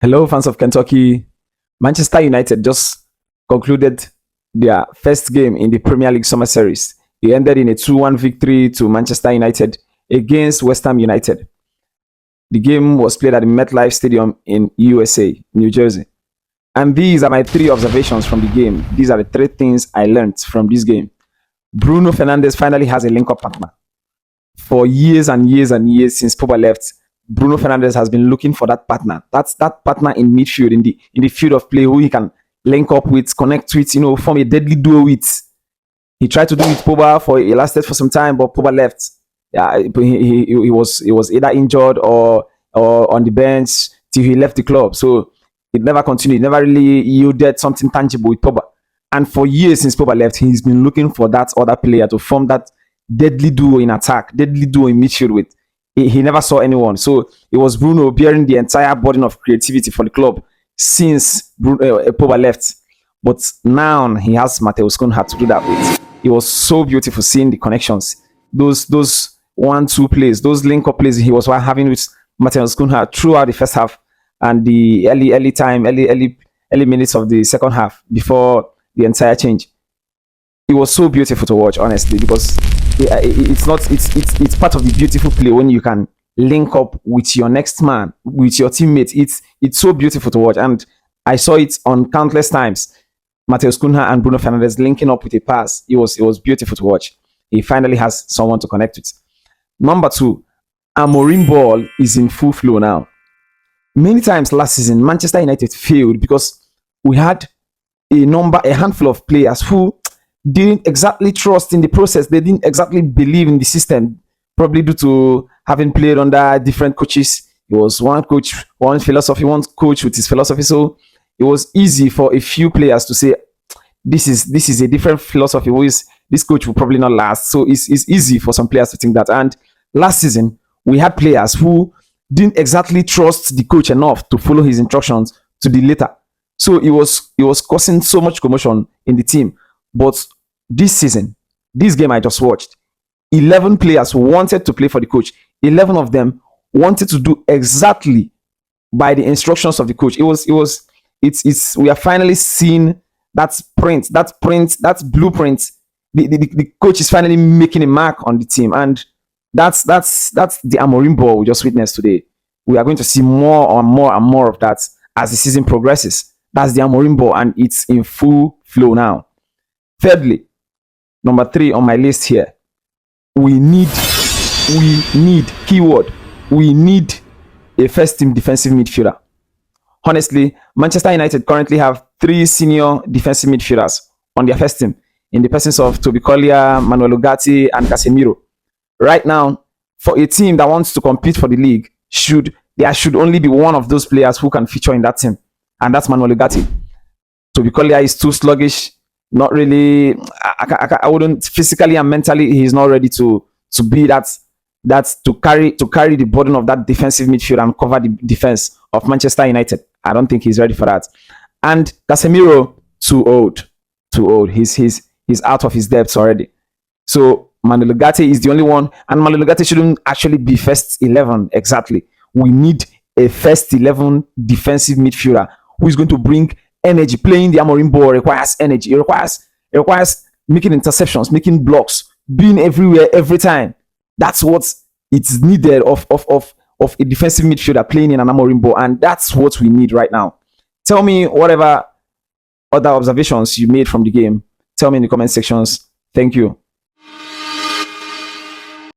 Hello, fans of Kentucky. Manchester United just concluded their first game in the Premier League Summer Series. It ended in a 2-1 victory to Manchester United against West Ham United. The game was played at the MetLife Stadium in USA, New Jersey. And these are my three observations from the game. These are the three things I learned from this game. Bruno Fernandes finally has a link-up partner. For years and years and years since Pogba left, Bruno Fernandes has been looking for that partner. That's that partner in midfield, in the field of play, who he can link up with, connect with, form a deadly duo with. He tried to do it with Pogba it lasted for some time, but Pogba left. Yeah, he was either injured or on the bench till he left the club. So it never continued. It never really yielded something tangible with Pogba. And for years since Pogba left, he's been looking for that other player to form that deadly duo in attack, deadly duo in midfield with. He never saw anyone. So it was Bruno bearing the entire burden of creativity for the club since Pogba left. But now he has Mateus Cunha to do that with. It was so beautiful seeing the connections. Those 1-2 plays, those link-up plays he was having with Mateus Cunha throughout the first half and the early minutes of the second half before the entire change. It was so beautiful to watch, honestly, because it's part of the beautiful play when you can link up with your next man, with your teammate. It's so beautiful to watch, and I saw it on countless times. Mateus Cunha and Bruno Fernandes linking up with a pass. It was beautiful to watch. He finally has someone to connect with. Number two, Amorim ball is in full flow now. Many times last season, Manchester United failed because we had a handful of players who didn't exactly trust in the process. They didn't exactly believe in the system, probably due to having played under different coaches. It was one coach, one philosophy, one coach with his philosophy. So it was easy for a few players to say, this is a different philosophy. This coach will probably not last. So it's easy for some players to think that. And last season, we had players who didn't exactly trust the coach enough to follow his instructions to the letter. So it was causing so much commotion in the team. But this season, this game I just watched, 11 players wanted to play for the coach. 11 of them wanted to do exactly by the instructions of the coach. We are finally seeing that blueprint. The coach is finally making a mark on the team, and that's the Amorim ball we just witnessed today. We are going to see more and more and more of that as the season progresses. That's the Amorim ball, and it's in full flow now. Thirdly, number 3 on my list here, we need a first team defensive midfielder. Honestly, Manchester United currently have 3 senior defensive midfielders on their first team in the persons of Toby Collier, Manuel Ugarte, and Casemiro. Right now, for a team that wants to compete for the league, there should only be one of those players who can feature in that team, and that's Manuel Ugarte. Toby Collier is too sluggish. Not really. I wouldn't physically and mentally. He's not ready to be to carry the burden of that defensive midfield and cover the defense of Manchester United. I don't think he's ready for that. And Casemiro, too old. He's out of his depth already. So Manuel Ugarte is the only one, and Manuel Ugarte shouldn't actually be first 11 exactly. We need a first 11 defensive midfielder who is going to bring energy. Playing the Amorim ball requires energy. It requires making interceptions, making blocks, being everywhere every time. That's what it's needed of a defensive midfielder playing in an Amorim ball, and that's what we need right now. Tell me whatever other observations you made from the game. Tell me in the comment sections. Thank you.